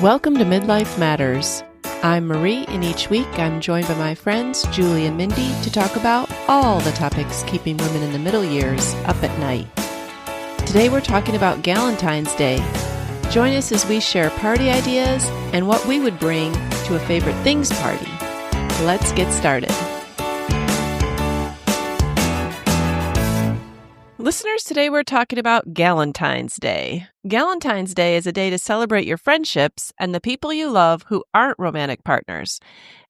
Welcome to Midlife Matters. I'm Marie, and each week I'm joined by my friends Julie and Mindy to talk about all the topics keeping women in the middle years up at night. Today we're talking about Galentine's Day. Join us as we share party ideas and what we would bring to a favorite things party. Let's get started. Listeners, today we're talking about Galentine's Day. Galentine's Day is a day to celebrate your friendships and the people you love who aren't romantic partners.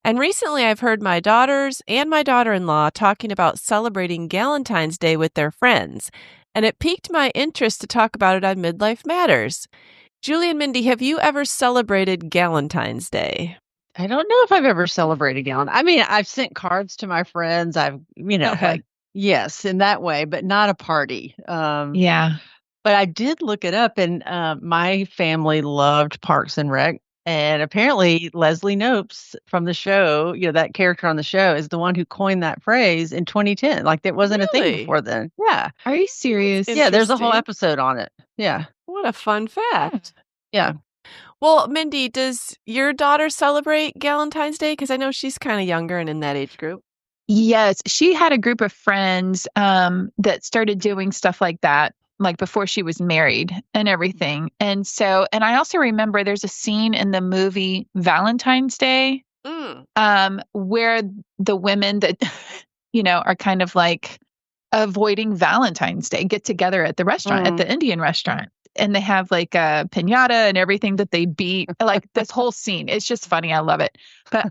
And recently I've heard my daughters and my daughter-in-law talking about celebrating Galentine's Day with their friends, and it piqued my interest to talk about it on Midlife Matters. Julie and Mindy, have you ever celebrated Galentine's Day? I don't know if I've ever celebrated Galentine. I mean, I've sent cards to my friends. Yes, in that way, but not a party. Yeah. But I did look it up, and my family loved Parks and Rec. And apparently Leslie Knope's from the show, that character on the show is the one who coined that phrase in 2010. Like, that wasn't a thing before then. Yeah. Are you serious? Yeah, there's a whole episode on it. Yeah. What a fun fact. Yeah. Well, Mindy, does your daughter celebrate Galentine's Day? Because I know she's kind of younger and in that age group. Yes. She had a group of friends that started doing stuff like that, like before she was married and everything. And I also remember there's a scene in the movie Valentine's Day where the women that, are kind of like avoiding Valentine's Day get together at the restaurant, at the Indian restaurant. And they have like a piñata and everything that they beat, like this whole scene. It's just funny. I love it. But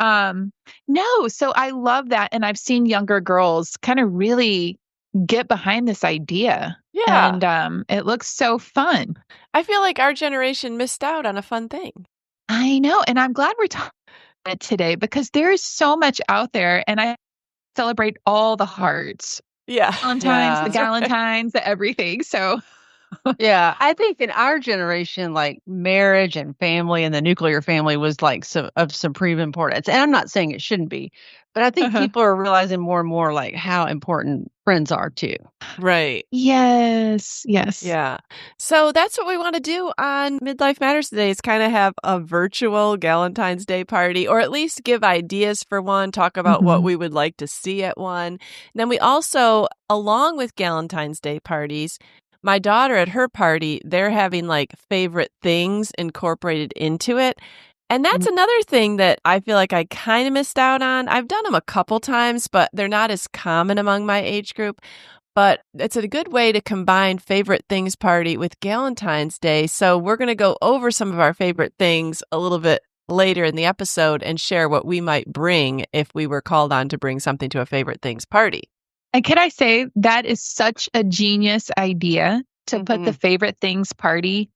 no, so I love that. And I've seen younger girls kind of really get behind this idea. Yeah. And it looks so fun. I feel like our generation missed out on a fun thing. I know. And I'm glad we're talking about it today because there is so much out there. And I celebrate all the hearts. Yeah. Valentine's, the Galentines, the everything. So... Yeah, I think in our generation, like marriage and family and the nuclear family was like of supreme importance. And I'm not saying it shouldn't be, but I think people are realizing more and more like how important friends are too. Right. Yes. Yeah. So that's what we want to do on Midlife Matters today is kind of have a virtual Galentine's Day party, or at least give ideas for one, talk about what we would like to see at one. And then we also, along with Galentine's Day parties, my daughter at her party, they're having like favorite things incorporated into it. And that's another thing that I feel like I kind of missed out on. I've done them a couple times, but they're not as common among my age group. But it's a good way to combine favorite things party with Galentine's Day. So we're going to go over some of our favorite things a little bit later in the episode and share what we might bring if we were called on to bring something to a favorite things party. And can I say that is such a genius idea to put the favorite things party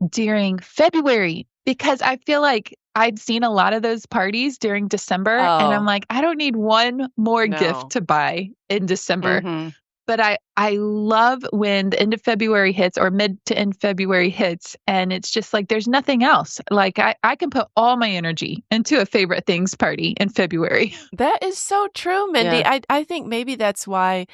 during February, because I feel like I'd seen a lot of those parties during December and I'm like, I don't need one more gift to buy in December. But I love when the end of February hits or mid to end February hits. And it's just like, there's nothing else. Like I can put all my energy into a favorite things party in February. That is so true, Mindy. Yeah. I think maybe that's why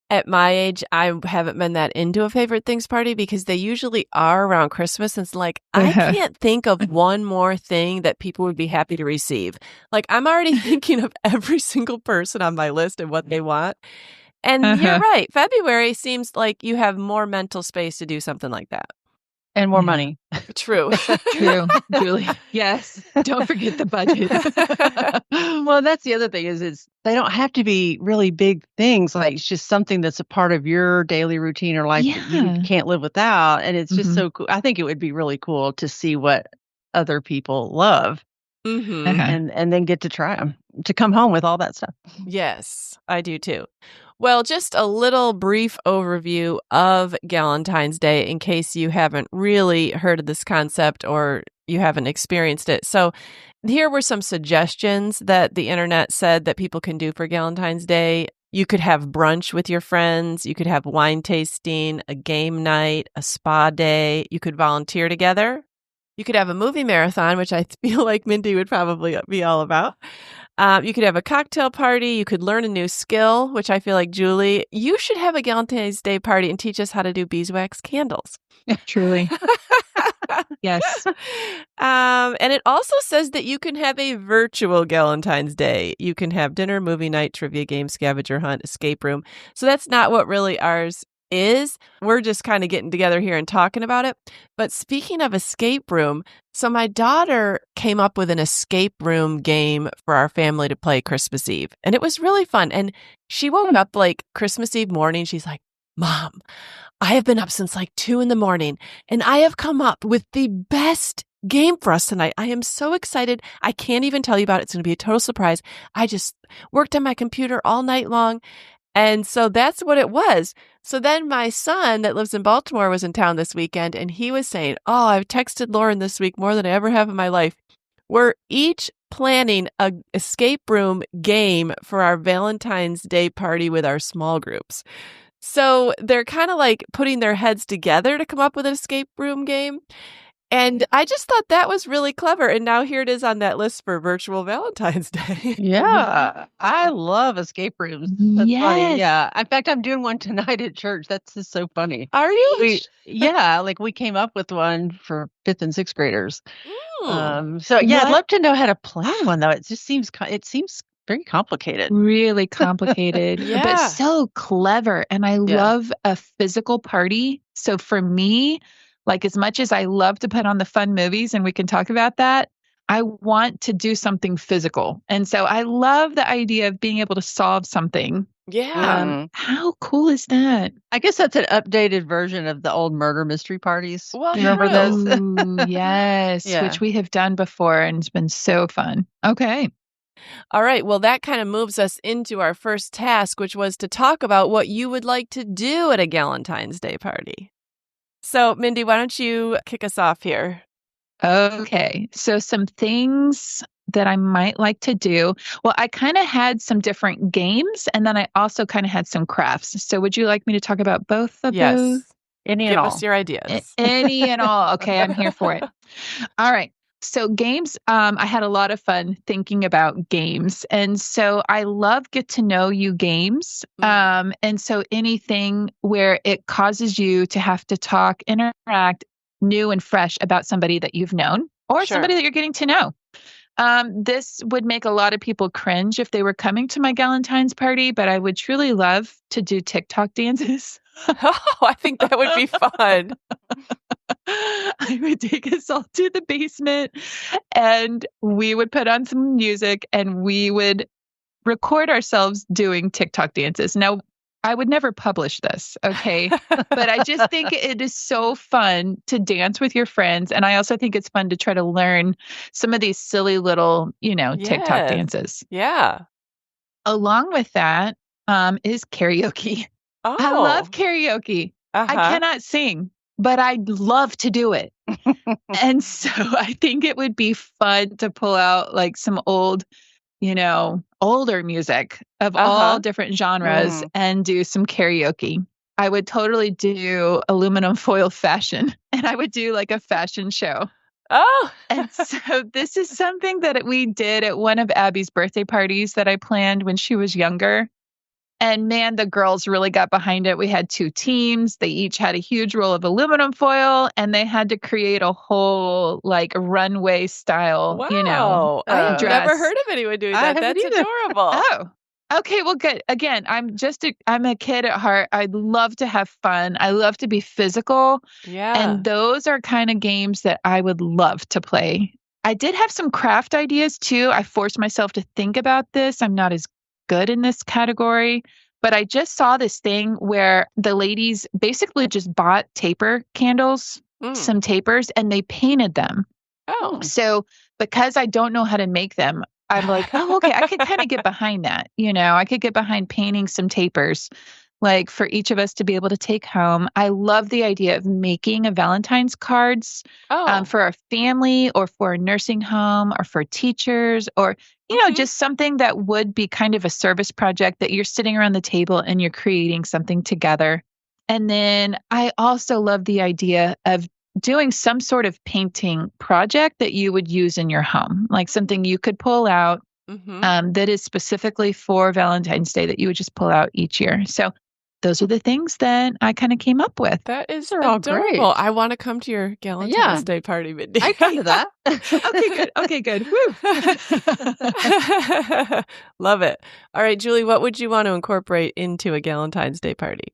at my age, I haven't been that into a favorite things party because they usually are around Christmas. And it's like, I can't think of one more thing that people would be happy to receive. Like I'm already thinking of every single person on my list and what they want. And you're right. February seems like you have more mental space to do something like that. And more money. True. True, Julie. Yes. Don't forget the budget. Well, that's the other thing is they don't have to be really big things. Like it's just something that's a part of your daily routine or life that you can't live without. And it's just so cool. I think it would be really cool to see what other people love and then get to try them, to come home with all that stuff. Yes, I do too. Well, just a little brief overview of Galentine's Day in case you haven't really heard of this concept or you haven't experienced it. So here were some suggestions that the internet said that people can do for Galentine's Day. You could have brunch with your friends. You could have wine tasting, a game night, a spa day. You could volunteer together. You could have a movie marathon, which I feel like Mindy would probably be all about. You could have a cocktail party. You could learn a new skill, which I feel like, Julie, you should have a Galentine's Day party and teach us how to do beeswax candles. Truly. Yes. And it also says that you can have a virtual Galentine's Day. You can have dinner, movie night, trivia game, scavenger hunt, escape room. So that's not what really ours is. We're just kind of getting together here and talking about it. But speaking of escape room, so my daughter came up with an escape room game for our family to play Christmas Eve. And it was really fun. And she woke up like Christmas Eve morning. She's like, Mom, I have been up since like 2 a.m. and I have come up with the best game for us tonight. I am so excited. I can't even tell you about it. It's going to be a total surprise. I just worked on my computer all night long. And so that's what it was. So then my son that lives in Baltimore was in town this weekend, and he was saying, oh, I've texted Lauren this week more than I ever have in my life. We're each planning a escape room game for our Valentine's Day party with our small groups. So they're kind of like putting their heads together to come up with an escape room game. And I just thought that was really clever. And now here it is on that list for virtual Valentine's Day. Yeah. I love escape rooms. That's funny. Yeah. In fact, I'm doing one tonight at church. That's just so funny. Are you? Like we came up with one for 5th and 6th graders. So yeah, I'd love to know how to plan one though. It just seems very complicated. Really complicated, but so clever. And I love a physical party. So for me, like as much as I love to put on the fun movies, and we can talk about that, I want to do something physical. And so I love the idea of being able to solve something. Yeah. How cool is that? I guess that's an updated version of the old murder mystery parties. Well, remember those? Ooh, yes, which we have done before, and it's been so fun. Okay. All right. Well, that kind of moves us into our first task, which was to talk about what you would like to do at a Galentine's Day party. So, Mindy, why don't you kick us off here? Okay. So some things that I might like to do. Well, I kind of had some different games, and then I also kind of had some crafts. So would you like me to talk about both of those? Any and all. Give us your ideas. Any and all. Okay, I'm here for it. All right. So games, I had a lot of fun thinking about games. And so I love get to know you games. And so anything where it causes you to have to talk, interact new and fresh about somebody that you've known or somebody that you're getting to know. This would make a lot of people cringe if they were coming to my Galentine's party, but I would truly love to do TikTok dances. Oh, I think that would be fun. I would take us all to the basement and we would put on some music and we would record ourselves doing TikTok dances. Now, I would never publish this, okay? But I just think it is so fun to dance with your friends. And I also think it's fun to try to learn some of these silly little, TikTok dances. Yeah. Along with that is karaoke. Oh. I love karaoke. I cannot sing, but I'd love to do it. And so I think it would be fun to pull out like some old, older music of all different genres and do some karaoke. I would totally do aluminum foil fashion, and I would do like a fashion show. Oh. And so this is something that we did at one of Abby's birthday parties that I planned when she was younger. And man, the girls really got behind it. We had 2 teams. They each had a huge roll of aluminum foil, and they had to create a whole like runway style, Wow. I've dress. Never heard of anyone doing that. That's adorable. Oh, okay. Well, good. Again, I'm a kid at heart. I love to have fun. I love to be physical. Yeah. And those are kind of games that I would love to play. I did have some craft ideas too. I forced myself to think about this. I'm not as good in this category, but I just saw this thing where the ladies basically just bought taper candles, some tapers, and they painted them. Oh. So because I don't know how to make them, I'm like, oh, okay, I could kind of get behind that. I could get behind painting some tapers, like for each of us to be able to take home. I love the idea of making a Valentine's cards for our family or for a nursing home or for teachers or, just something that would be kind of a service project that you're sitting around the table and you're creating something together. And then I also love the idea of doing some sort of painting project that you would use in your home, like something you could pull out that is specifically for Valentine's Day that you would just pull out each year. So those are the things that I kind of came up with. That is They're all great. adorable. I want to come to your Galentine's Day party, Mindy. I come to that. Okay, good. Woo. Love it. All right, Julie, what would you want to incorporate into a Galentine's Day party?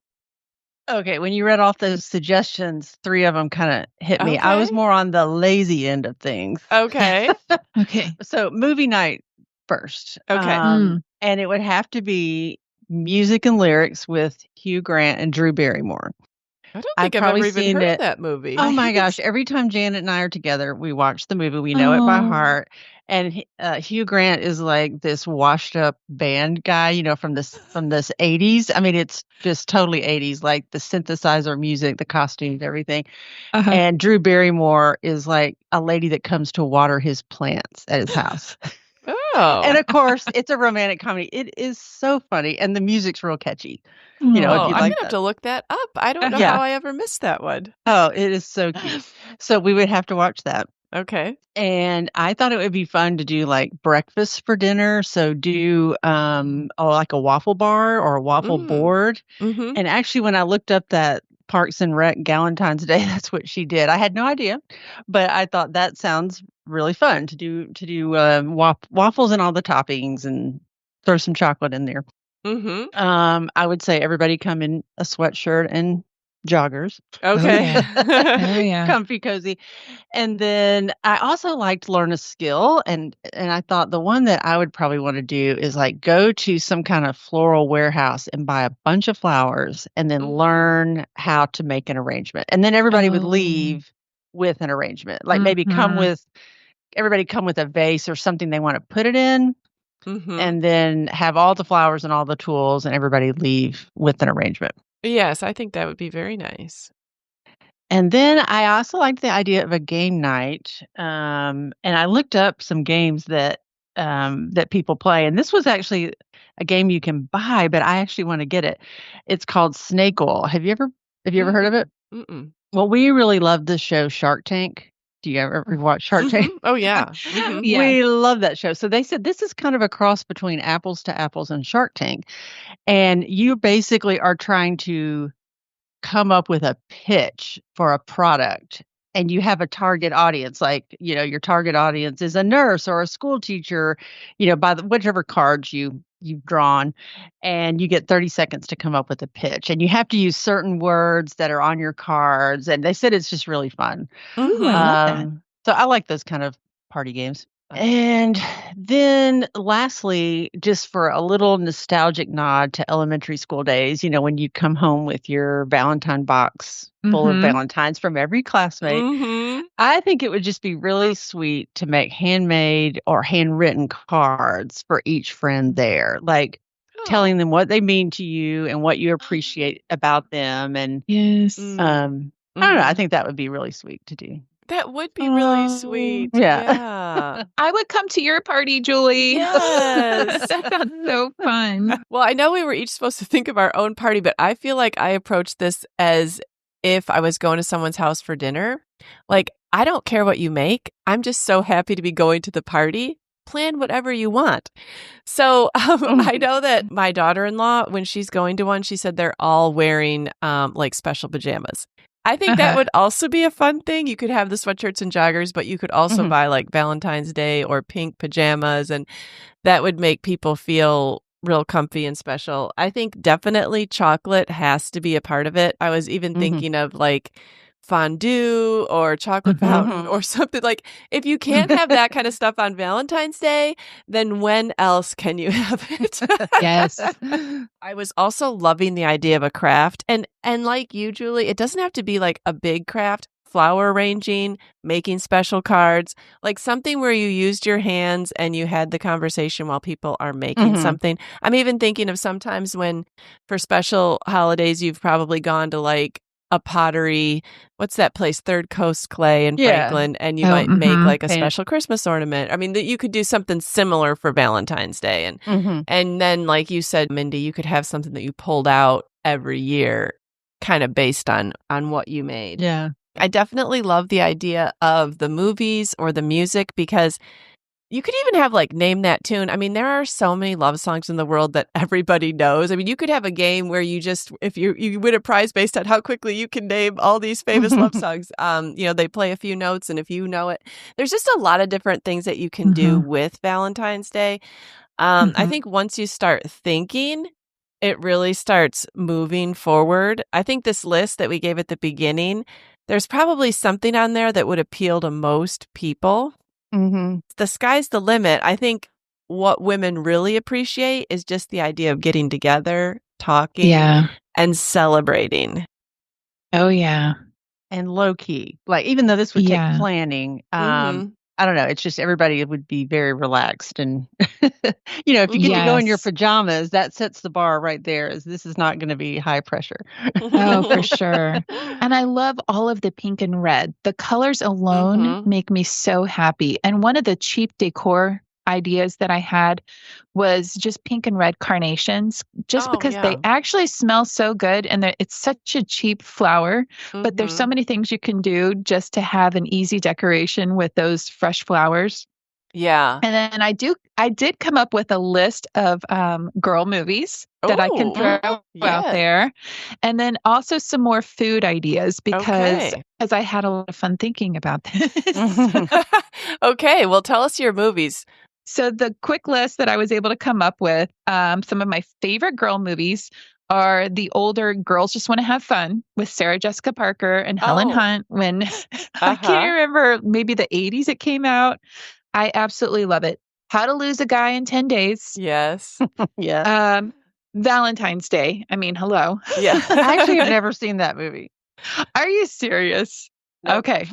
Okay, when you read off those suggestions, 3 of them kind of hit me. I was Okay. more on the lazy end of things. Okay. Okay. So movie night first. Okay. And it would have to be music and lyrics with Hugh Grant and Drew Barrymore. I don't think I've ever even heard of that movie. Oh my gosh. Every time Janet and I are together, we watch the movie. We know it by heart. And Hugh Grant is like this washed up band guy, you know, from this 80s. I mean, it's just totally 80s, like the synthesizer music, the costumes, everything. And Drew Barrymore is like a lady that comes to water his plants at his house. Oh. And of course, it's a romantic comedy. It is so funny. And the music's real catchy. You know, I'm going to have to look that up. I don't know how I ever missed that one. Oh, it is so cute. So we would have to watch that. Okay. And I thought it would be fun to do like breakfast for dinner. So do like a waffle bar or a waffle board. And actually, when I looked up that Parks and Rec Galentine's Day, that's what she did. I had no idea, but I thought that sounds really fun to do waffles and all the toppings and throw some chocolate in there. I would say everybody come in a sweatshirt and joggers. Okay. Comfy, cozy. And then I also like to learn a skill. And I thought the one that I would probably want to do is like go to some kind of floral warehouse and buy a bunch of flowers and then learn how to make an arrangement. And then everybody would leave with an arrangement. Like maybe everybody come with a vase or something they want to put it in. And then have all the flowers and all the tools and everybody leave with an arrangement. Yes, I think that would be very nice. And then I also liked the idea of a game night. And I looked up some games that people play. And this was actually a game you can buy, but I actually want to get it. It's called Snake Oil. Have you ever heard of it? Well, we really love this show, Shark Tank. Do you ever watch Shark Tank? Oh, yeah. We love that show. So they said this is kind of a cross between Apples to Apples and Shark Tank. And you basically are trying to come up with a pitch for a product. And you have a target audience, like, you know, your target audience is a nurse or a school teacher, you know, by whichever cards you've drawn, and you get 30 seconds to come up with a pitch. And you have to use certain words that are on your cards. And they said it's just really fun. I love that. So I like those kind of party games. And then lastly, just for a little nostalgic nod to elementary school days, you know, when you come home with your Valentine box full of Valentines from every classmate, I think it would just be really sweet to make handmade or handwritten cards for each friend there, like telling them what they mean to you and what you appreciate about them. And I don't know, I think that would be really sweet to do. That would be really sweet. Yeah. I would come to your party, Julie. Yes. That sounds so fun. Well, I know we were each supposed to think of our own party, but I feel like I approached this as if I was going to someone's house for dinner. Like, I don't care what you make. I'm just so happy to be going to the party. Plan whatever you want. So I know that my daughter-in-law, when she's going to one, she said they're all wearing like special pajamas. I think that would also be a fun thing. You could have the sweatshirts and joggers, but you could also buy like Valentine's Day or pink pajamas, and that would make people feel real comfy and special. I think definitely chocolate has to be a part of it. I was even thinking of like fondue or chocolate fountain or something. Like, if you can't have that kind of stuff on Valentine's Day, then when else can you have it? Yes. I was also loving the idea of a craft. And like you, Julie, it doesn't have to be like a big craft. Flower arranging, making special cards, like something where you used your hands and you had the conversation while people are making something. I'm even thinking of sometimes when for special holidays, you've probably gone to like a pottery, what's that place? Third Coast Clay in Franklin, and you might make like a special Christmas ornament. I mean, that you could do something similar for Valentine's Day. And then, like you said, Mindy, you could have something that you pulled out every year kind of based on what you made. Yeah. I definitely love the idea of the movies or the music because You could even have like Name That Tune. I mean, there are so many love songs in the world that everybody knows. I mean, you could have a game where you just, if you win a prize based on how quickly you can name all these famous love songs. They play a few notes, and if you know it, there's just a lot of different things that you can do with Valentine's Day. I think once you start thinking, it really starts moving forward. I think this list that we gave at the beginning, there's probably something on there that would appeal to most people. The sky's the limit. I think what women really appreciate is just the idea of getting together, talking, and celebrating. Oh, yeah. And low key. Like, even though this would take planning, I don't know. It's just everybody would be very relaxed. And, if you get to go in your pajamas, that sets the bar right there. This is not going to be high pressure. Oh, for sure. And I love all of the pink and red. The colors alone make me so happy. And one of the cheap decor ideas that I had was just pink and red carnations, just because they actually smell so good, and it's such a cheap flower, but there's so many things you can do just to have an easy decoration with those fresh flowers. Yeah. And then I did come up with a list of girl movies that I can throw out there. And then also some more food ideas, because as I had a lot of fun thinking about this. Okay, well, tell us your movies. So the quick list that I was able to come up with, some of my favorite girl movies are the older Girls Just Want to Have Fun with Sarah Jessica Parker and Helen Hunt, when I can't remember, maybe the 80s it came out. I absolutely love it. How to Lose a Guy in 10 Days. Yes. Yeah. Valentine's Day. I mean, hello. Yeah. I actually have never seen that movie. Are you serious? Nope. Okay.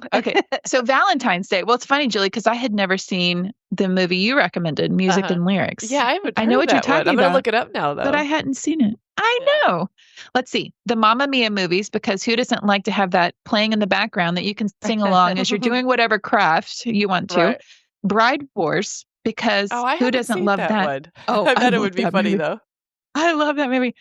So Valentine's Day. Well, it's funny, Julie, because I had never seen the movie you recommended, Music and Lyrics. Yeah, I haven't heard I know what you're that talking one. I'm about. going to look it up now, though. But I hadn't seen it. I know. Let's see. The Mamma Mia movies, because who doesn't like to have that playing in the background that you can sing along as you're doing whatever craft you want to. Right. Bride Wars, because who doesn't love that? One. Oh, I bet it would be funny, movie. Though. I love that movie.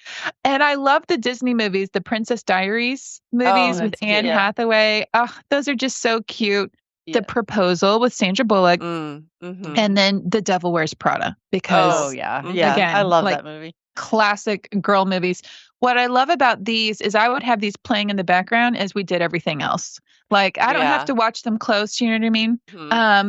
And I love the Disney movies, the Princess Diaries movies with Anne Hathaway. Oh, those are just so cute. Yeah. The Proposal with Sandra Bullock. And then The Devil Wears Prada, because again, I love that movie. Classic girl movies. What I love about these is I would have these playing in the background as we did everything else. Like, I don't have to watch them close, you know what I mean?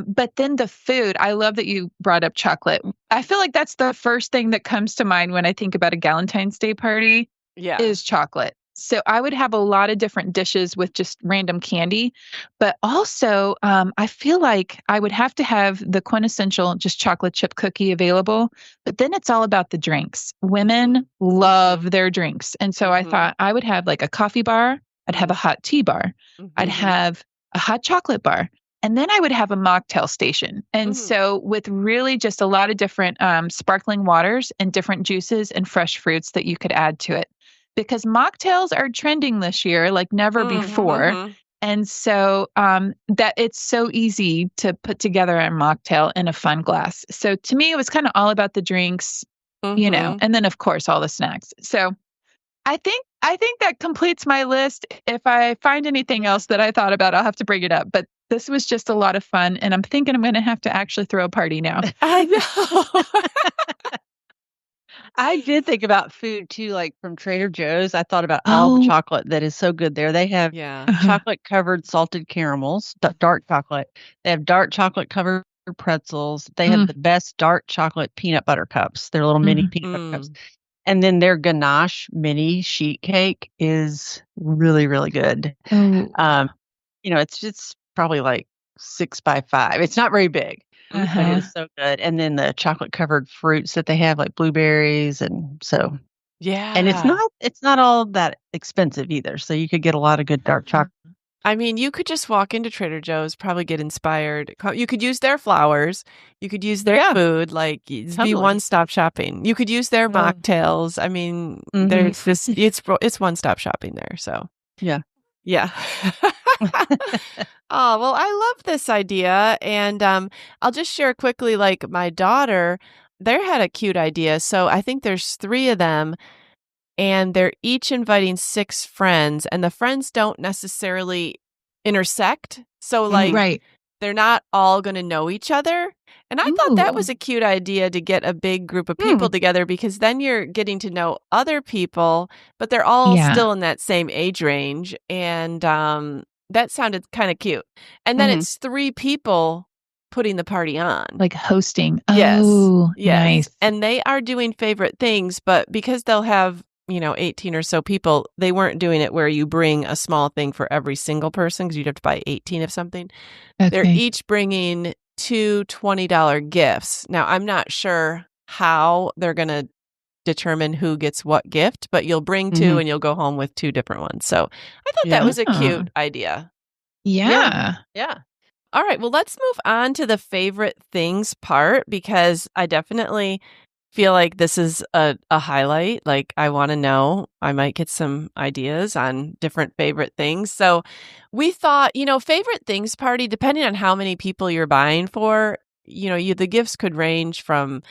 But then the food, I love that you brought up chocolate. I feel like that's the first thing that comes to mind when I think about a Galentine's Day party is chocolate. So I would have a lot of different dishes with just random candy, but also I feel like I would have to have the quintessential just chocolate chip cookie available, but then it's all about the drinks. Women love their drinks. And so I thought I would have like a coffee bar. I'd have a hot tea bar. I'd have a hot chocolate bar. And then I would have a mocktail station. And so with really just a lot of different sparkling waters and different juices and fresh fruits that you could add to it. Because mocktails are trending this year like never before. And so that it's so easy to put together a mocktail in a fun glass. So to me, it was kind of all about the drinks, you know, and then of course all the snacks. So I think that completes my list. If I find anything else that I thought about, I'll have to bring it up. But this was just a lot of fun. And I'm thinking I'm going to have to actually throw a party now. I know. I did think about food too, like from Trader Joe's. I thought about all the chocolate that is so good there. They have chocolate covered salted caramels, dark chocolate. They have dark chocolate covered pretzels. They have the best dark chocolate peanut butter cups. They're little mini peanut butter cups. And then their ganache mini sheet cake is really, really good. It's just probably like 6 by 5. It's not very big. But it is so good. And then the chocolate covered fruits that they have, like blueberries, and so and it's not all that expensive either. So you could get a lot of good dark chocolate. I mean, you could just walk into Trader Joe's, probably get inspired. You could use their flowers. You could use their food. Like, be one-stop shopping. You could use their mocktails. I mean, there's this. It's one-stop shopping there. So yeah. Oh, well, I love this idea. And I'll just share quickly, like my daughter, they had a cute idea. So I think there's 3 of them, and they're each inviting 6 friends, and the friends don't necessarily intersect. So like they're not all going to know each other. And I thought that was a cute idea to get a big group of people together, because then you're getting to know other people, but they're all still in that same age range. And that sounded kind of cute. And then it's 3 people putting the party on. Like hosting. Yes. Oh, yes. Nice. And they are doing favorite things, but because they'll have 18 or so people, they weren't doing it where you bring a small thing for every single person, because you'd have to buy 18 of something. Okay. They're each bringing 2 $20 gifts. Now, I'm not sure how they're going to determine who gets what gift, but you'll bring 2 and you'll go home with 2 different ones. So I thought that was a cute idea. Yeah. All right. Well, let's move on to the favorite things part, because I definitely feel like this is a highlight. Like, I want to know, I might get some ideas on different favorite things. So we thought, favorite things party, depending on how many people you're buying for, the gifts could range from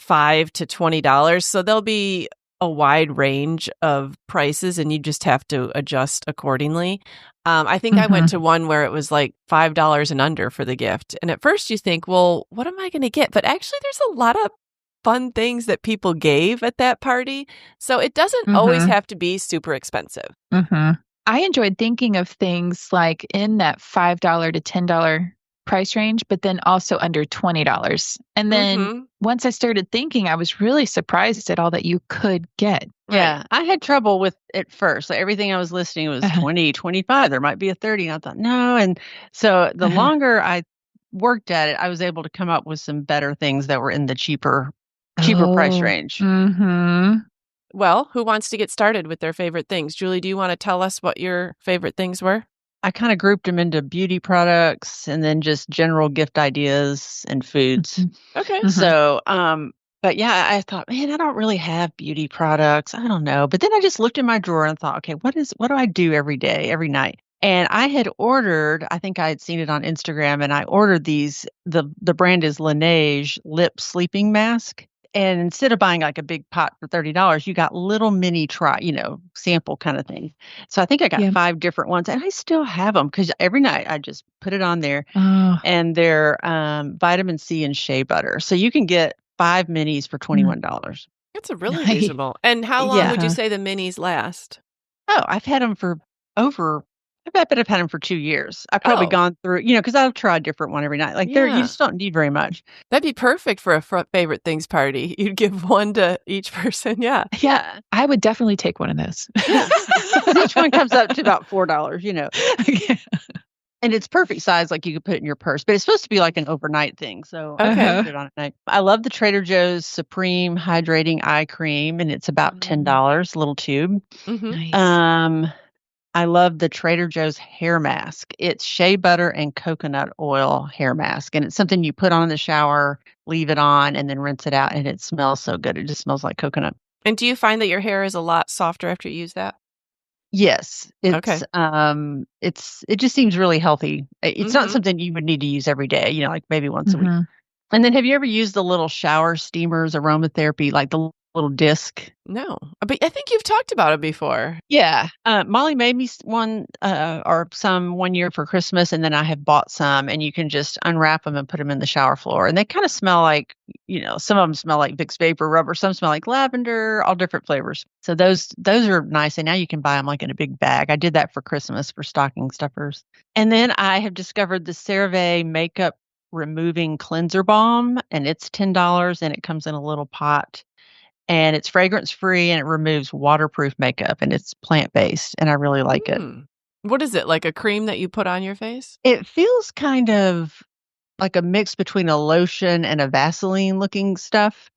$5 to $20. So there'll be a wide range of prices, and you just have to adjust accordingly. I think I went to one where it was like $5 and under for the gift. And at first you think, well, what am I going to get? But actually there's a lot of fun things that people gave at that party. So it doesn't always have to be super expensive. I enjoyed thinking of things like in that $5 to $10 price range, but then also under $20. And then once I started thinking, I was really surprised at all that you could get. Yeah, I had trouble with it first. Like, everything I was listing was 20, 25. There might be a 30. And I thought, no. And so the longer I worked at it, I was able to come up with some better things that were in the cheaper price range. Well, who wants to get started with their favorite things? Julie, do you want to tell us what your favorite things were? I kind of grouped them into beauty products and then just general gift ideas and foods. Okay. So, but yeah, I thought, man, I don't really have beauty products. I don't know. But then I just looked in my drawer and thought, okay, what do I do every day, every night? And I had ordered, I think I had seen it on Instagram, and I ordered these, the brand is Laneige lip sleeping mask. And instead of buying like a big pot for $30, you got little mini sample kind of thing. So I think I got 5 different ones, and I still have them because every night I just put it on there. And they're vitamin C and shea butter. So you can get 5 minis for $21. That's a really reasonable. And how long would you say the minis last? Oh, I've had them for I bet I've had them for 2 years. I've probably gone through, because I'll try a different one every night. Like, you just don't need very much. That'd be perfect for a favorite things party. You'd give one to each person. Yeah. Yeah. I would definitely take one of those. Each one comes up to about $4, And it's perfect size. Like, you could put it in your purse, but it's supposed to be like an overnight thing. So I put it on at night. I love the Trader Joe's Supreme Hydrating Eye Cream, and it's about $10, a little tube. Nice. I love the Trader Joe's hair mask. It's shea butter and coconut oil hair mask. And it's something you put on in the shower, leave it on, and then rinse it out. And it smells so good. It just smells like coconut. And do you find that your hair is a lot softer after you use that? Yes. It's, it just seems really healthy. It's not something you would need to use every day, like maybe once a week. And then have you ever used the little shower steamers, aromatherapy, like the little disc? No, but I think you've talked about it before. Yeah. Molly made me one or some one year for Christmas, and then I have bought some, and you can just unwrap them and put them in the shower floor. And they kind of smell like, some of them smell like Vicks Vapor Rubber, some smell like lavender, all different flavors. So those are nice. And now you can buy them like in a big bag. I did that for Christmas for stocking stuffers. And then I have discovered the CeraVe makeup removing cleanser balm, and it's $10, and it comes in a little pot. And it's fragrance free, and it removes waterproof makeup, and it's plant based, and I really like it. What is it, like a cream that you put on your face? It feels kind of like a mix between a lotion and a Vaseline looking stuff.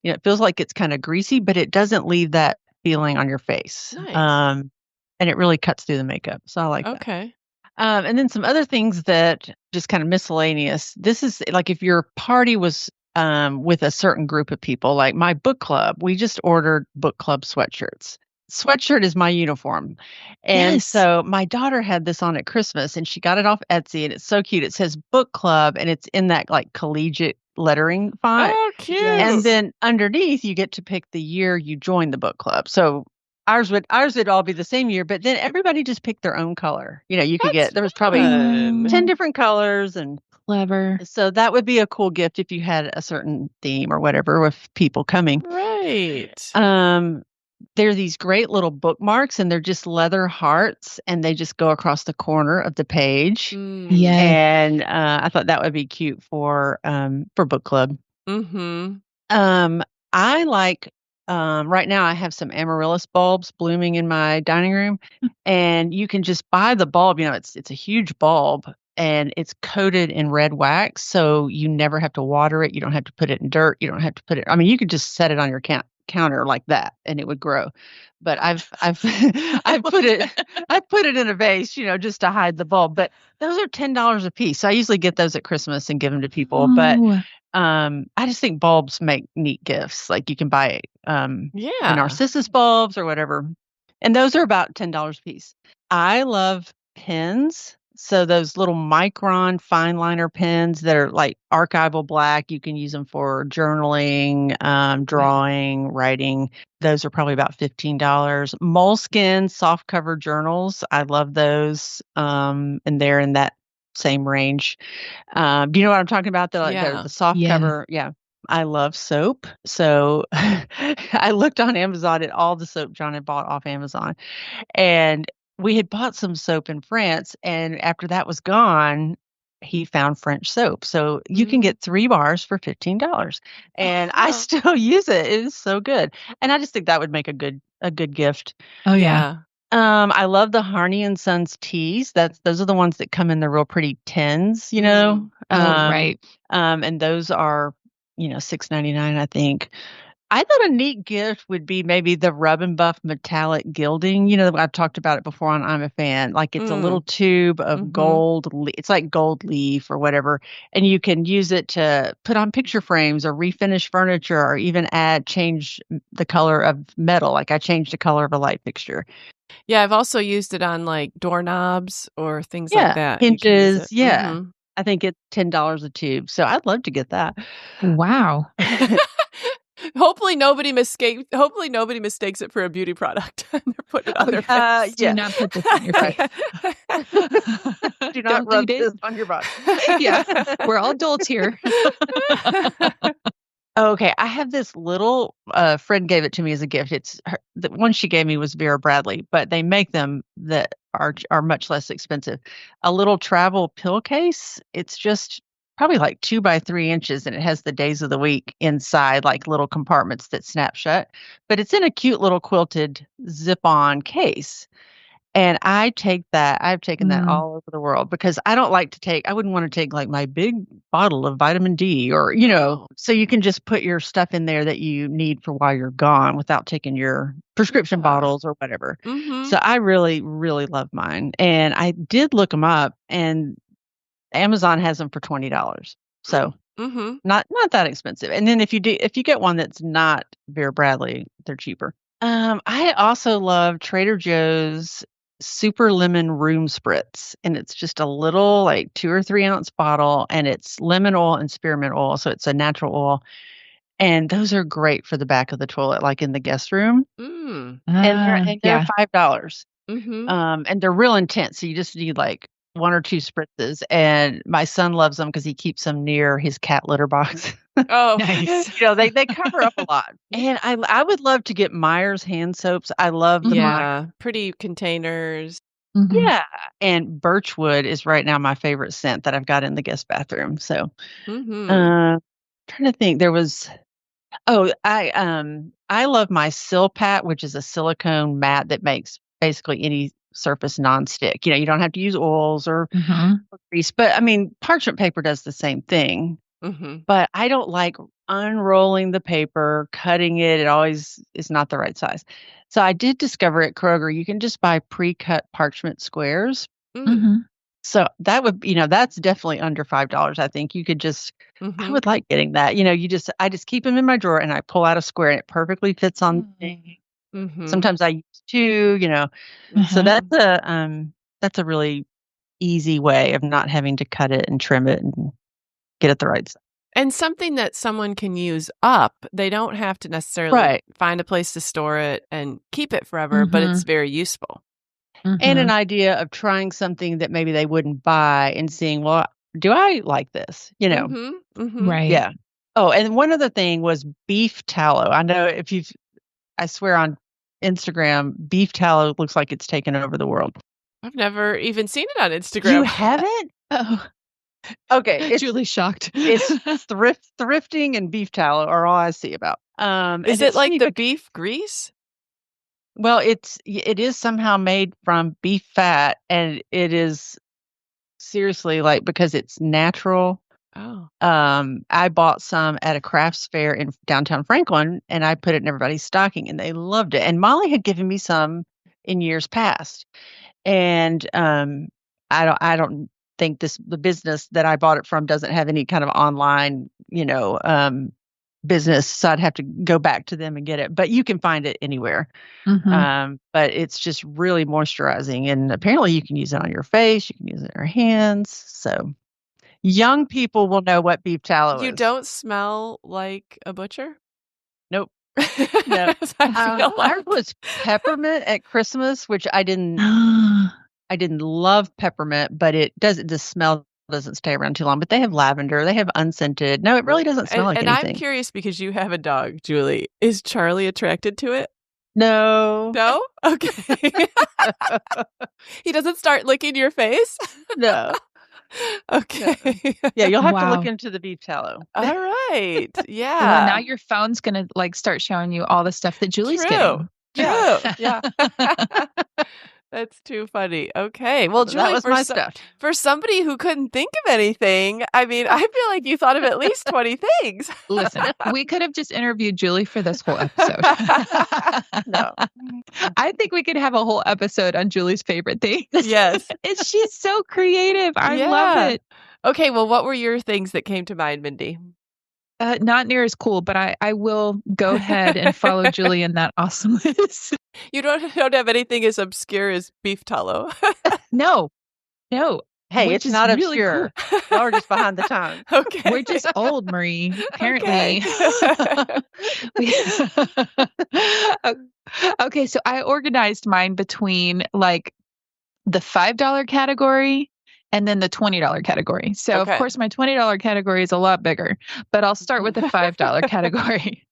It feels like it's kind of greasy, but it doesn't leave that feeling on your face. Nice. And it really cuts through the makeup. So I like that. Okay. And then some other things that just kind of miscellaneous. This is like if your party was with a certain group of people, like my book club, we just ordered book club sweatshirts. Sweatshirt is my uniform. And so my daughter had this on at Christmas, and she got it off Etsy, and it's so cute. It says book club, and it's in that like collegiate lettering font. Oh, cute. And then underneath, you get to pick the year you joined the book club. So Ours would all be the same year, but then everybody just picked their own color. You could That's there was probably fun. 10 different colors, and Clever. so that would be a cool gift if you had a certain theme or whatever with people coming. Right. There are these great little bookmarks, and they're just leather hearts, and they just go across the corner of the page. Yes. And I thought that would be cute for book club. I like right now I have some amaryllis bulbs blooming in my dining room, and you can just buy the bulb. It's a huge bulb, and it's coated in red wax, so you never have to water it. You don't have to put it in dirt. You don't have to put it. I mean, you could just set it on your counter like that, and it would grow. But I've I put it in a vase, just to hide the bulb. But those are $10 a piece. So I usually get those at Christmas and give them to people. But I just think bulbs make neat gifts. Like you can buy the narcissus bulbs or whatever, and those are about $10 a piece. I love pens. So those little micron fine liner pens that are like archival black, you can use them for journaling, drawing, writing. Those are probably about $15. Moleskin soft cover journals, I love those, and they're in that same range. Do you know what I'm talking about? The soft cover. Yeah. I love soap. So I looked on Amazon at all the soap John had bought off Amazon. And we had bought some soap in France. And after that was gone, he found French soap. So you can get 3 bars for $15. And I still use it. It is so good. And I just think that would make a good gift. Oh, yeah. I love the Harney and Sons teas. Those are the ones that come in the real pretty tins, right. And those are, $6.99, I think. I thought a neat gift would be maybe the Rub and Buff metallic gilding. I've talked about it before on I'm a Fan. Like it's a little tube of gold. It's like gold leaf or whatever. And you can use it to put on picture frames or refinish furniture or even change the color of metal. Like I changed the color of a light fixture. Yeah, I've also used it on like doorknobs or things like that. Hinges. Yeah. I think it's $10 a tube. So I'd love to get that. Wow. Hopefully nobody mistakes it for a beauty product and they're putting it on their face. Do not put this on your face. Do not rub this on your body. Yeah, we're all adults here. Okay, I have this little friend gave it to me as a gift. The one she gave me was Vera Bradley, but they make them that are much less expensive. A little travel pill case. It's just probably like 2 by 3 inches, and it has the days of the week inside, like little compartments that snap shut. But it's in a cute little quilted zip-on case. And I've taken that all over the world because I wouldn't want to take like my big bottle of vitamin D or, so you can just put your stuff in there that you need for while you're gone without taking your prescription bottles or whatever. So I really, really love mine. And I did look them up, and Amazon has them for $20. So not that expensive. And then if you get one that's not Vera Bradley, they're cheaper. I also love Trader Joe's Super Lemon Room Spritz, and it's just a little like 2 or 3 ounce bottle, and it's lemon oil and spearmint oil, so it's a natural oil. And those are great for the back of the toilet, like in the guest room. And they're $5. And they're real intense, so you just need like 1 or 2 spritzes. And my son loves them because he keeps them near his cat litter box. Oh, nice. They cover up a lot. And I would love to get Meyer's hand soaps. I love the pretty containers. Yeah. And Birchwood is right now my favorite scent that I've got in the guest bathroom. So trying to think, there was I love my Silpat, which is a silicone mat that makes basically any surface nonstick. You don't have to use oils or grease, but I mean, parchment paper does the same thing. But I don't like unrolling the paper, cutting it. It always is not the right size. So I did discover at Kroger, you can just buy pre-cut parchment squares. So that would, that's definitely under $5. I think you could just, I would like getting that. I just keep them in my drawer and I pull out a square and it perfectly fits on the thing. Sometimes I use 2, So that's a really easy way of not having to cut it and trim it and get it the right size. And something that someone can use up. They don't have to necessarily find a place to store it and keep it forever, but it's very useful. And an idea of trying something that maybe they wouldn't buy and seeing, well, do I like this? Right. Yeah. Oh, and one other thing was beef tallow. I know I swear on Instagram, beef tallow looks like it's taken over the world. I've never even seen it on Instagram. You haven't? Oh. Okay. Julie's shocked. It's thrifting and beef tallow are all I see about. Is it like the beef grease? Well, it is somehow made from beef fat, and it is seriously like because it's natural. Oh. I bought some at a crafts fair in downtown Franklin, and I put it in everybody's stocking, and they loved it. And Molly had given me some in years past, and I don't think the business that I bought it from doesn't have any kind of online, business, so I'd have to go back to them and get it. But you can find it anywhere. But it's just really moisturizing, and apparently you can use it on your face, you can use it in your hands. So young people will know what beef tallow is. You don't smell like a butcher? Nope. No. Ours was peppermint at Christmas, which I didn't love peppermint, but the smell doesn't stay around too long. But they have lavender, they have unscented. No, it really doesn't smell like anything. And I'm curious because you have a dog, Julie. Is Charlie attracted to it? No. No? Okay. He doesn't start licking your face? No. Okay. No. Yeah, you'll have to look into the beef tallow. All right. Yeah. Well, now your phone's going to start showing you all the stuff that Julie's getting. True. Yeah. That's too funny. Okay. Well, Julie, that was my stuff. For somebody who couldn't think of anything, I mean, I feel like you thought of at least 20 things. Listen, we could have just interviewed Julie for this whole episode. No. I think we could have a whole episode on Julie's favorite things. Yes. She's so creative. I love it. Okay. Well, what were your things that came to mind, Mindy? Not near as cool, but I will go ahead and follow Julie in that awesomeness. You don't have anything as obscure as beef tallow. No. Hey, it's not really obscure. Cool. Y'all are just behind the times. Okay. We're just old, Marie, apparently. Okay, so I organized mine between the $5 category and then the $20 category. So, of course, my $20 category is a lot bigger, but I'll start with the $5 category.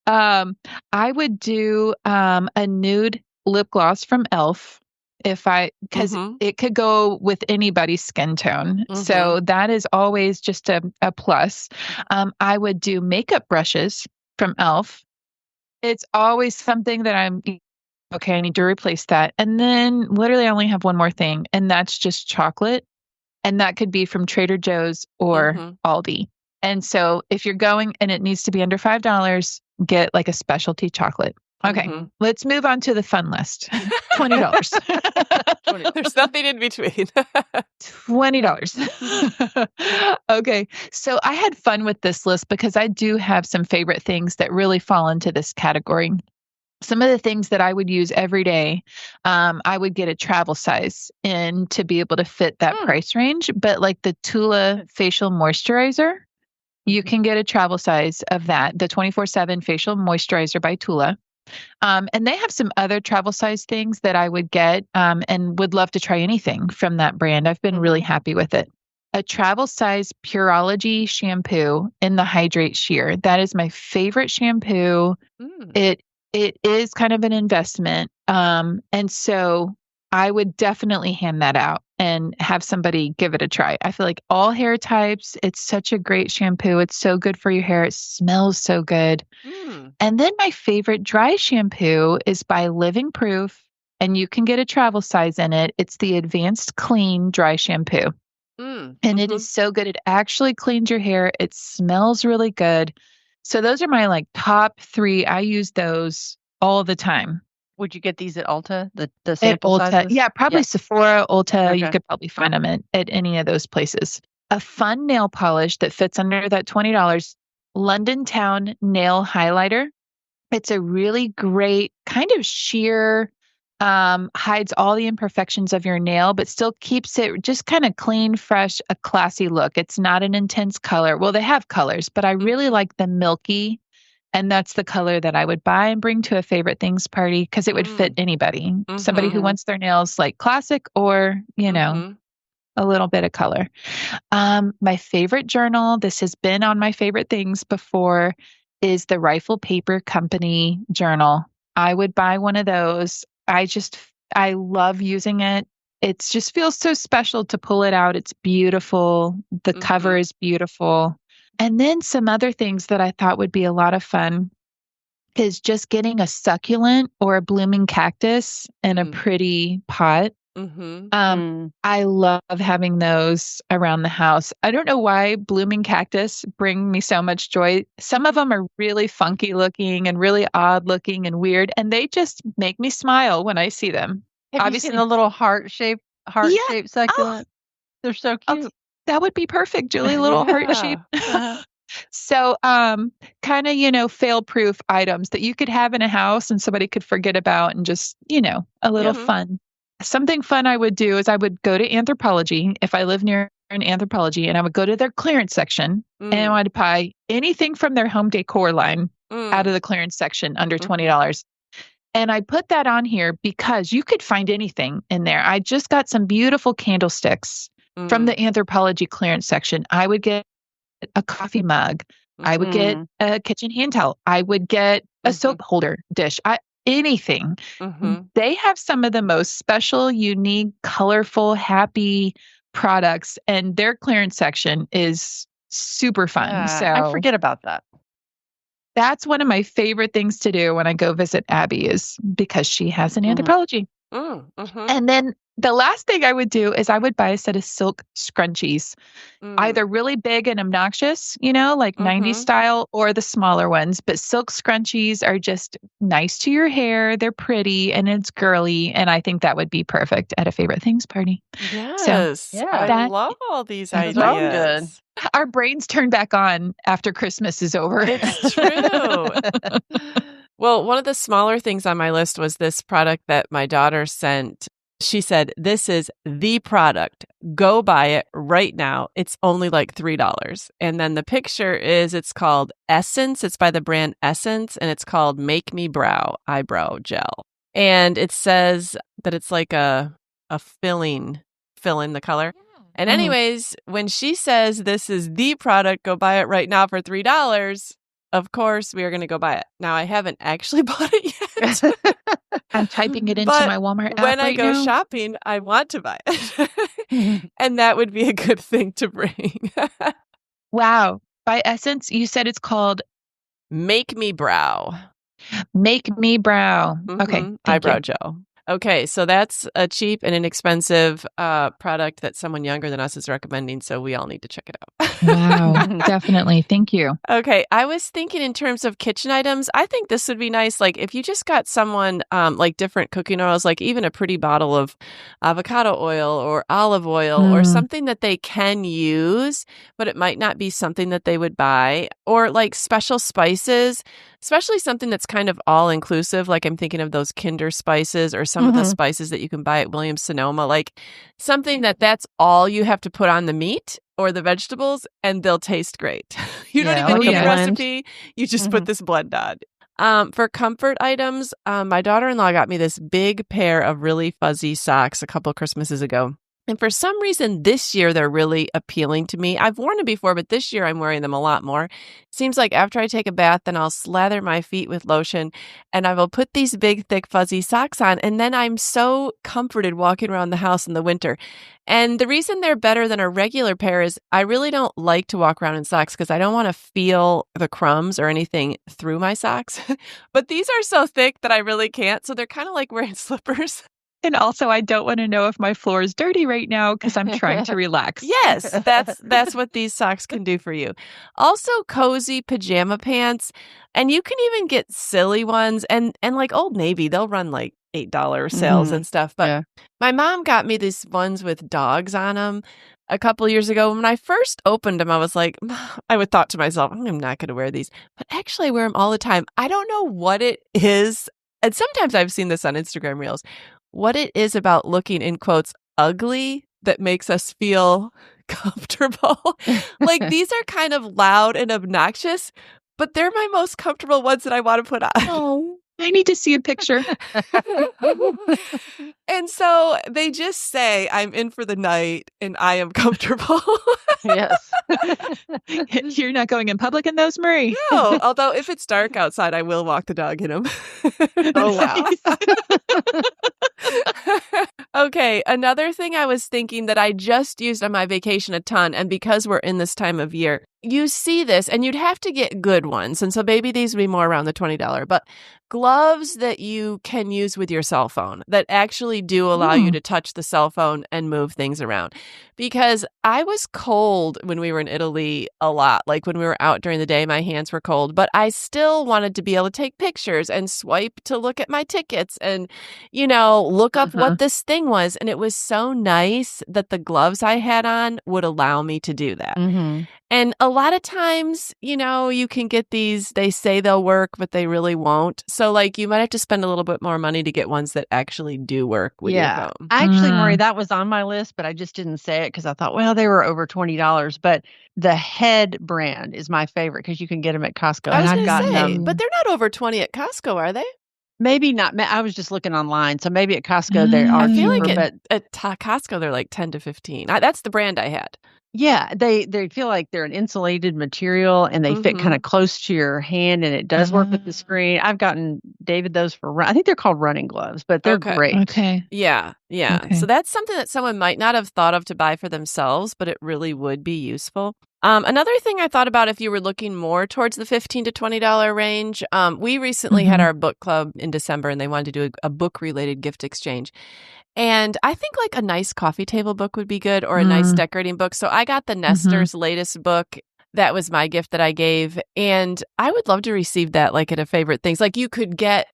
I would do a nude lip gloss from e.l.f. because it could go with anybody's skin tone. So that is always just a plus. I would do makeup brushes from e.l.f. It's always something that I need to replace that. And then literally I only have one more thing, and that's just chocolate. And that could be from Trader Joe's or Aldi. And so if you're going and it needs to be under $5, get a specialty chocolate. Okay, let's move on to the fun list. $20. There's nothing in between. $20. Okay, so I had fun with this list because I do have some favorite things that really fall into this category. Some of the things that I would use every day, I would get a travel size in to be able to fit that price range. But the Tula facial moisturizer, you can get a travel size of that, the 24/7 facial moisturizer by Tula. And they have some other travel size things that I would get and would love to try anything from that brand. I've been really happy with it. A travel size Pureology shampoo in the Hydrate Sheer. That is my favorite shampoo. It is kind of an investment. And so I would definitely hand that out and have somebody give it a try. I feel like all hair types, it's such a great shampoo. It's so good for your hair. It smells so good. And then my favorite dry shampoo is by Living Proof, and you can get a travel size in it. It's the Advanced Clean Dry Shampoo. And it is so good. It actually cleans your hair. It smells really good. So those are my top 3. I use those all the time. Would you get these at Ulta? The sample sizes? Yeah, probably Sephora, Ulta. Okay. You could probably find them at any of those places. A fun nail polish that fits under that $20, London Town Nail Highlighter. It's a really great kind of sheer hides all the imperfections of your nail, but still keeps it just kind of clean, fresh, a classy look. It's not an intense color. Well, they have colors, but I really like the milky. And that's the color that I would buy and bring to a favorite things party because it would fit anybody. Somebody who wants their nails like classic or, a little bit of color. My favorite journal, this has been on my favorite things before, is the Rifle Paper Company journal. I would buy one of those. I love using it. It just feels so special to pull it out. It's beautiful. The cover is beautiful. And then some other things that I thought would be a lot of fun is just getting a succulent or a blooming cactus in a pretty pot. I love having those around the house. I don't know why blooming cactus bring me so much joy. Some of them are really funky looking and really odd looking and weird, and they just make me smile when I see them. Have you seen the little heart-shaped succulent? They're so cute. That would be perfect, Julie, little heart-shaped. So, kind of, fail-proof items that you could have in a house and somebody could forget about and just, a little fun. Something fun I would do is I would go to Anthropologie if I live near an Anthropologie, and I would go to their clearance section and I would buy anything from their home decor line out of the clearance section under $20. And I put that on here because you could find anything in there. I just got some beautiful candlesticks from the Anthropologie clearance section. I would get a coffee mug. I would get a kitchen hand towel. I would get a soap holder dish. Anything. They have some of the most special, unique, colorful, happy products, and their clearance section is super fun. So I forget about that. That's one of my favorite things to do when I go visit Abby is because she has an Anthropologie. And then the last thing I would do is I would buy a set of silk scrunchies, either really big and obnoxious, like 90s style, or the smaller ones. But silk scrunchies are just nice to your hair. They're pretty and it's girly. And I think that would be perfect at a favorite things party. Yes. So, I love all these ideas. Good. Our brains turn back on after Christmas is over. It's true. Well, one of the smaller things on my list was this product that my daughter sent. She said, "This is the product. Go buy it right now. It's only like $3. And then the picture it's called Essence. It's by the brand Essence, and it's called Make Me Brow Eyebrow Gel. And it says that it's like a fill in the color. And anyways, when she says this is the product, go buy it right now for $3, of course, we are going to go buy it. Now, I haven't actually bought it yet. I'm typing it into my Walmart app when I right go now. shopping, I want to buy it. And that would be a good thing to bring. Wow. By Essence, you said it's called Make Me Brow. Make Me Brow. Okay. Eyebrow gel. Okay, so that's a cheap and inexpensive product that someone younger than us is recommending, so we all need to check it out. Wow, definitely. Thank you. Okay, I was thinking in terms of kitchen items, I think this would be nice. Like if you just got someone like different cooking oils, like even a pretty bottle of avocado oil or olive oil or something that they can use, but it might not be something that they would buy, or like special spices, especially something that's kind of all inclusive. Like I'm thinking of those Kinder spices or some of the spices that you can buy at Williams Sonoma, like something that's all you have to put on the meat or the vegetables and they'll taste great. You don't even need a recipe. You just put this blend on. For comfort items, my daughter-in-law got me this big pair of really fuzzy socks a couple Christmases ago. And for some reason, this year, they're really appealing to me. I've worn them before, but this year I'm wearing them a lot more. Seems like after I take a bath, then I'll slather my feet with lotion and I will put these big, thick, fuzzy socks on. And then I'm so comforted walking around the house in the winter. And the reason they're better than a regular pair is I really don't like to walk around in socks because I don't want to feel the crumbs or anything through my socks. But these are so thick that I really can't. So they're kind of like wearing slippers. And also, I don't want to know if my floor is dirty right now because I'm trying to relax. Yes, that's what these socks can do for you. Also, cozy pajama pants. And you can even get silly ones. And like Old Navy, they'll run like $8 sales and stuff. But my mom got me these ones with dogs on them a couple years ago. When I first opened them, I was like, I would thought to myself, I'm not going to wear these. But actually, I wear them all the time. I don't know what it is and sometimes I've seen this on Instagram Reels, what it is about looking, in quotes, ugly that makes us feel comfortable. Like, these are kind of loud and obnoxious, but they're my most comfortable ones that I want to put on. Oh, I need to see a picture. And so they just say, I'm in for the night and I am comfortable. Yes. You're not going in public in those, Marie? No, although if it's dark outside, I will walk the dog in them. Oh, wow. Okay, another thing I was thinking that I just used on my vacation a ton, and because we're in this time of year, you see this, and you'd have to get good ones, and so maybe these would be more around the $20, but gloves that you can use with your cell phone that actually do allow you to touch the cell phone and move things around. Because I was cold when we were in Italy a lot. Like when we were out during the day, my hands were cold, but I still wanted to be able to take pictures and swipe to look at my tickets and, look up what this thing was. And it was so nice that the gloves I had on would allow me to do that. And a lot of times, you can get these, they say they'll work, but they really won't. So you might have to spend a little bit more money to get ones that actually do work with your phone. Actually, Marie, that was on my list, but I just didn't say it because I thought, well, they were over $20. But the Head brand is my favorite because you can get them at Costco. I was going to say, but they're not over 20 at Costco, are they? Maybe not. I was just looking online. So maybe at Costco they are I feel cheaper, like at Costco they're like 10 to 15. That's the brand I had. Yeah, they feel like they're an insulated material and they fit kind of close to your hand and it does work with the screen. I've gotten David those for I think they're called running gloves, but they're great. Okay. Yeah. Okay. So that's something that someone might not have thought of to buy for themselves, but it really would be useful. Another thing I thought about if you were looking more towards the $15 to $20 range, we recently had our book club in December and they wanted to do a book-related gift exchange. And I think a nice coffee table book would be good or a nice decorating book. So I got the Nestor's latest book. That was my gift that I gave. And I would love to receive that at a favorite things. You could get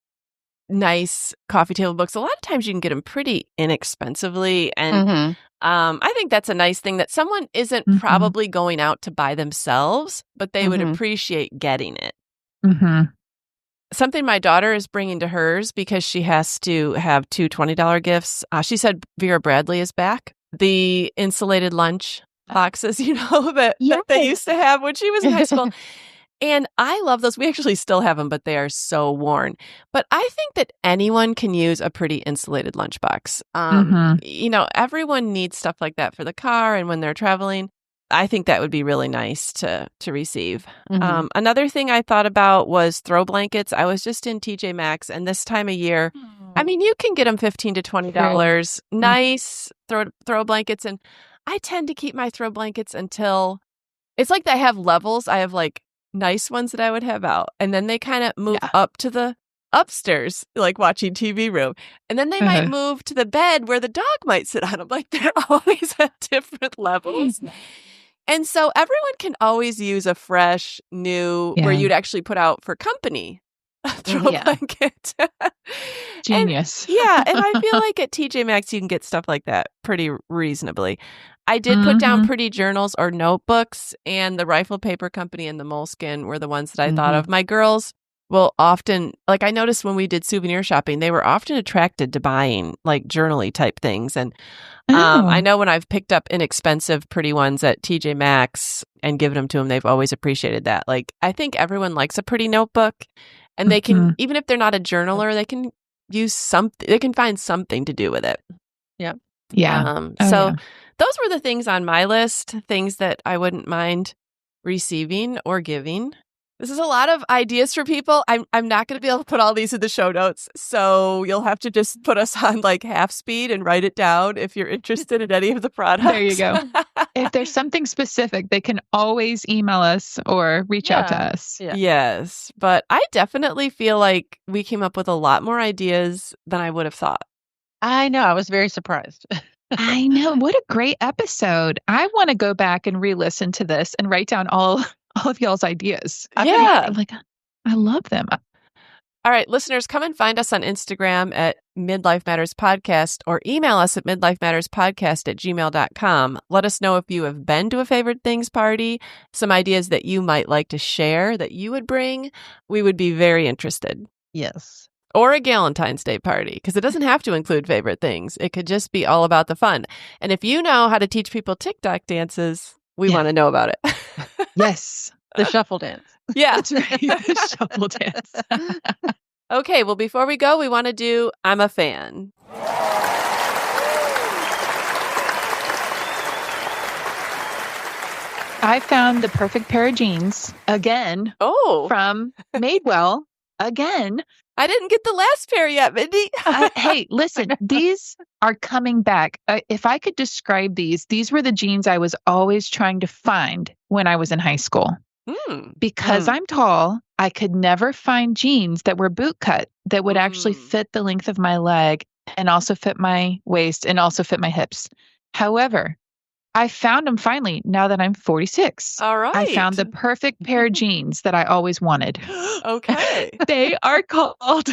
nice coffee table books. A lot of times you can get them pretty inexpensively. And I think that's a nice thing that someone isn't probably going out to buy themselves, but they would appreciate getting it. Something my daughter is bringing to hers because she has to have two $20 gifts. She said Vera Bradley is back. The insulated lunch boxes, that they used to have when she was in high school. And I love those. We actually still have them, but they are so worn. But I think that anyone can use a pretty insulated lunchbox. Everyone needs stuff like that for the car and when they're traveling. I think that would be really nice to receive. Another thing I thought about was throw blankets. I was just in TJ Maxx, and this time of year, you can get them $15 to $20. Nice throw blankets, and I tend to keep my throw blankets until it's like they have levels. I have nice ones that I would have out, and then they kind of move up to the upstairs, watching TV room. And then they might move to the bed where the dog might sit on them. They're always at different levels. And so everyone can always use a fresh, new, where you'd actually put out for company, throw blanket. Genius. And I feel like at TJ Maxx you can get stuff like that pretty reasonably. I did put down pretty journals or notebooks, and the Rifle Paper Company and the Moleskine were the ones that I thought of. My girls will often, I noticed when we did souvenir shopping, they were often attracted to buying journal-y type things. And I know when I've picked up inexpensive, pretty ones at TJ Maxx and given them to them, they've always appreciated that. I think everyone likes a pretty notebook, and they can, even if they're not a journaler, they can use something, they can find something to do with it. Yep. Yeah. Those were the things on my list, things that I wouldn't mind receiving or giving. This is a lot of ideas for people. I'm not going to be able to put all these in the show notes, so you'll have to just put us on half speed and write it down if you're interested in any of the products. There you go. If there's something specific, they can always email us or reach out to us. Yeah. Yes, but I definitely feel like we came up with a lot more ideas than I would have thought. I know. I was very surprised. I know. What a great episode. I want to go back and re-listen to this and write down all of y'all's ideas. I love them. All right, listeners, come and find us on Instagram at Midlife Matters Podcast or email us at midlifematterspodcast@gmail.com. Let us know if you have been to a favorite things party, some ideas that you might like to share that you would bring. We would be very interested. Yes. or a Galentine's Day party, because it doesn't have to include favorite things. It could just be all about the fun. And if you know how to teach people TikTok dances, we want to know about it. Yes. The shuffle dance. Yeah. That's right. The shuffle dance. Okay, well, before we go, we want to do I'm a Fan. I found the perfect pair of jeans again from Madewell again. I didn't get the last pair yet, Mindy. Hey, listen, these are coming back. If I could describe these were the jeans I was always trying to find when I was in high school. Because I'm tall, I could never find jeans that were boot cut that would actually fit the length of my leg and also fit my waist and also fit my hips. However, I found them finally now that I'm 46. All right. I found the perfect pair of jeans that I always wanted. Okay. They are called,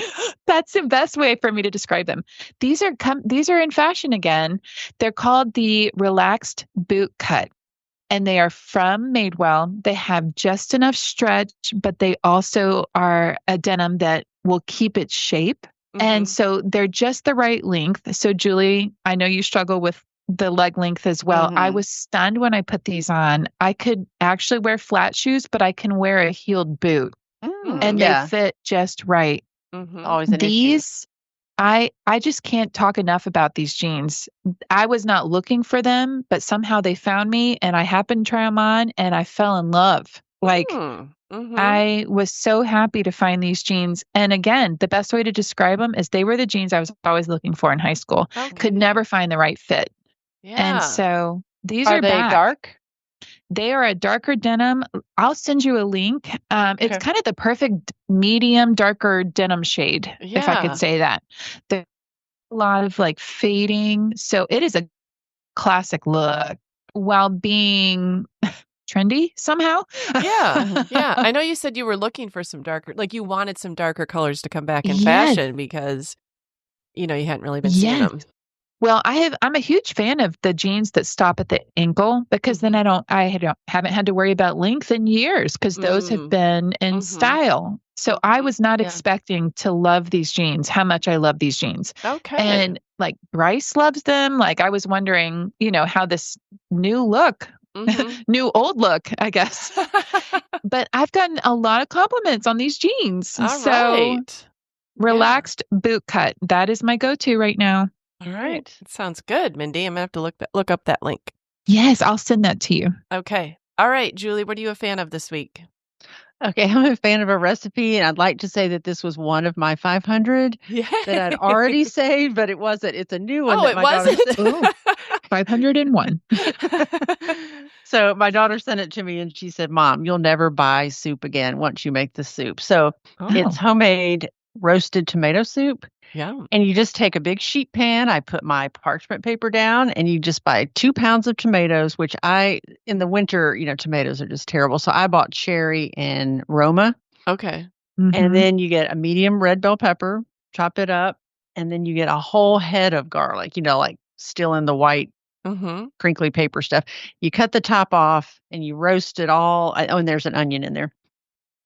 that's the best way for me to describe them. These are in fashion again. They're called the relaxed boot cut. And they are from Madewell. They have just enough stretch, but they also are a denim that will keep its shape. And so they're just the right length. So Julie, I know you struggle with the leg length as well. I was stunned when I put these on. I could actually wear flat shoes, but I can wear a heeled boot. And they fit just right. Always an issue. I just can't talk enough about these jeans. I was not looking for them, but somehow they found me and I happened to try them on and I fell in love. I was so happy to find these jeans. And again, the best way to describe them is they were the jeans I was always looking for in high school. Could never find the right fit. Yeah. And so these are they back. dark? They are a darker denim. I'll send you a link. It's kind of the perfect medium, darker denim shade, if I could say that. There's a lot of like fading. So it is a classic look while being trendy somehow. Yeah. I know you said you were looking for some darker, like you wanted some darker colors to come back in fashion because, you hadn't really been seeing them. Well, I'm a huge fan of the jeans that stop at the ankle because then I haven't had to worry about length in years because those have been in style. So I was not expecting to love these jeans, how much I love these jeans. Okay. And like Bryce loves them. Like I was wondering, how this new look, new old look, I guess. But I've gotten a lot of compliments on these jeans. Relaxed boot cut. That is my go-to right now. All right. It sounds good, Mindy. I'm going to have to look up that link. Yes, I'll send that to you. Okay. All right, Julie, what are you a fan of this week? Okay, I'm a fan of a recipe, and I'd like to say that this was one of my 500 that I'd already saved, but it wasn't. It's a new one. It wasn't? 501. So my daughter sent it to me, and she said, Mom, you'll never buy soup again once you make the soup. So it's homemade roasted tomato soup. Yeah. And you just take a big sheet pan. I put my parchment paper down and you just buy 2 pounds of tomatoes, which in the winter, tomatoes are just terrible. So I bought cherry and Roma. Okay. And then you get a medium red bell pepper, chop it up. And then you get a whole head of garlic, like still in the white, crinkly paper stuff. You cut the top off and you roast it all. And there's an onion in there.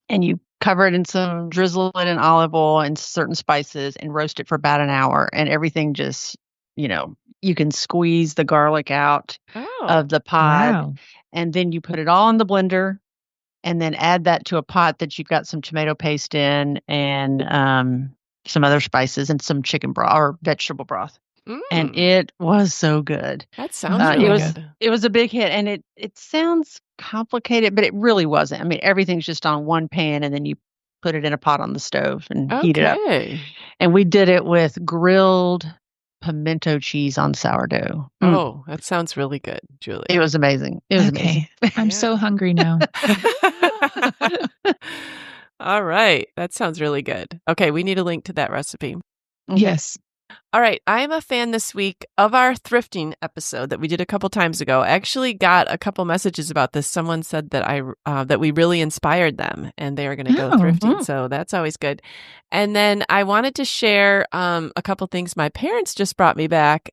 And you cover it in drizzle it in olive oil and certain spices and roast it for about an hour. And everything just, you can squeeze the garlic out of the pod. Wow. And then you put it all in the blender and then add that to a pot that you've got some tomato paste in and some other spices and some chicken broth or vegetable broth. And it was so good. That sounds really good. It was a big hit. And it sounds complicated, but it really wasn't. I mean, everything's just on one pan and then you put it in a pot on the stove and heat it up. And we did it with grilled pimento cheese on sourdough. Oh, that sounds really good, Julie. It was amazing. It was amazing. I'm so hungry now. All right. That sounds really good. Okay, we need a link to that recipe. Yes. All right. I'm a fan this week of our thrifting episode that we did a couple times ago. I actually got a couple messages about this. Someone said that that we really inspired them and they are going to go thrifting. So that's always good. And then I wanted to share a couple things my parents just brought me back.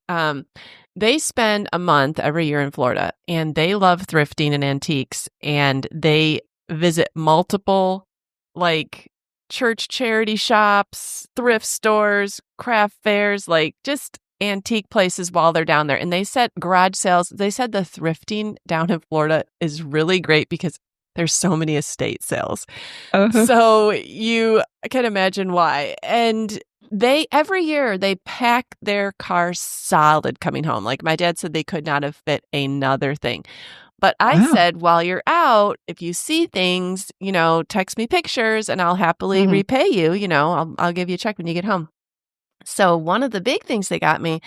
They spend a month every year in Florida and they love thrifting and antiques and they visit multiple church charity shops, thrift stores, craft fairs, like just antique places while they're down there. And they said garage sales. They said the thrifting down in Florida is really great because there's so many estate sales. So you can imagine why. And every year they pack their cars solid coming home. Like my dad said, they could not have fit another thing. But I said, while you're out, if you see things, text me pictures and I'll happily repay you. I'll give you a check when you get home. So one of the big things they got me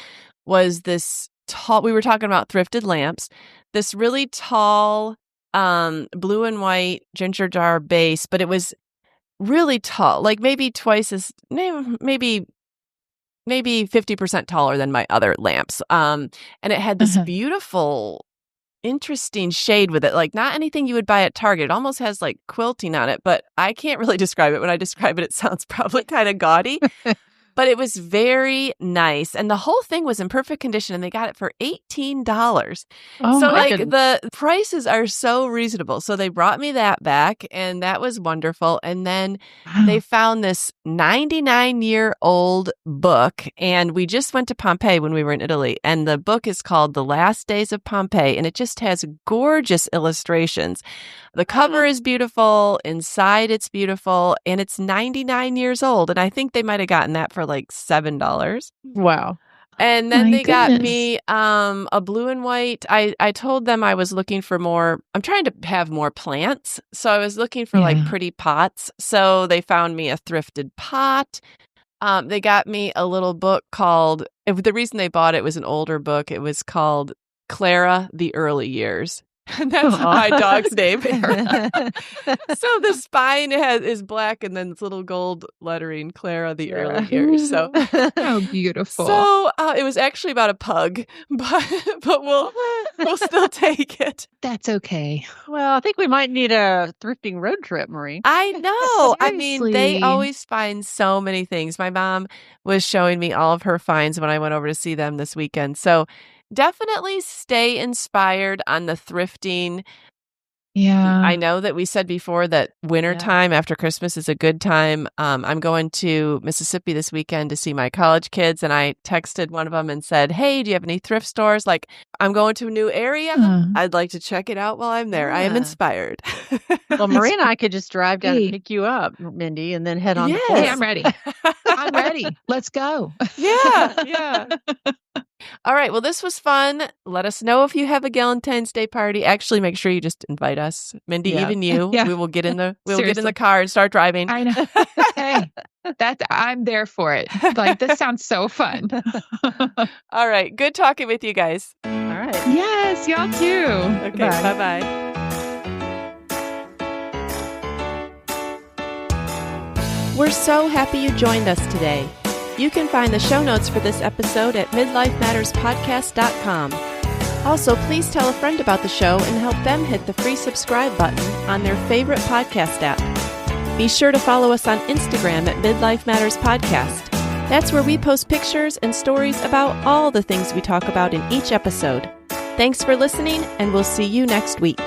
was this tall, we were talking about thrifted lamps, this really tall blue and white ginger jar base, but it was really tall, like maybe twice as, maybe 50% taller than my other lamps. And it had this beautiful, interesting shade with it, like not anything you would buy at Target. It almost has like quilting on it, but I can't really describe it. When I describe it, it sounds probably kind of gaudy. But it was very nice. And the whole thing was in perfect condition. And they got it for $18. Oh, so my goodness. The prices are so reasonable. So they brought me that back. And that was wonderful. And then they found this 99-year-old book. And we just went to Pompeii when we were in Italy. And the book is called The Last Days of Pompeii. And it just has gorgeous illustrations. The cover is beautiful. Inside, it's beautiful. And it's 99 years old. And I think they might have gotten that for like $7. Wow. And then they got me a blue and white. I told them I was looking for more. I'm trying to have more plants. So I was looking for like pretty pots. So they found me a thrifted pot. They got me a little book called, the reason they bought it was an older book. It was called Clara, The Early Years. And that's my dog's name. So the spine is black and then this little gold lettering, Clara, the early years. So how beautiful. So it was actually about a pug, but we'll still take it. That's okay. Well, I think we might need a thrifting road trip, Marie. I know. I mean, they always find so many things. My mom was showing me all of her finds when I went over to see them this weekend. So definitely stay inspired on the thrifting. Yeah. I know that we said before that wintertime after Christmas is a good time. I'm going to Mississippi this weekend to see my college kids. And I texted one of them and said, hey, do you have any thrift stores? Like, I'm going to a new area. I'd like to check it out while I'm there. I am inspired. Well, Marie and I could just drive down and pick you up, Mindy, and then head on to Florida. Hey, I'm ready. I'm ready. Let's go. Yeah. All right. Well, this was fun. Let us know if you have a Galentine's Day party. Actually, make sure you just invite us, Mindy, even you. We will get in the car and start driving. I know. Hey, I'm there for it. Like, this sounds so fun. All right. Good talking with you guys. All right. Yes, y'all too. Okay. Bye-bye. We're so happy you joined us today. You can find the show notes for this episode at midlifematterspodcast.com. Also, please tell a friend about the show and help them hit the free subscribe button on their favorite podcast app. Be sure to follow us on Instagram at Midlife Matters Podcast. That's where we post pictures and stories about all the things we talk about in each episode. Thanks for listening, and we'll see you next week.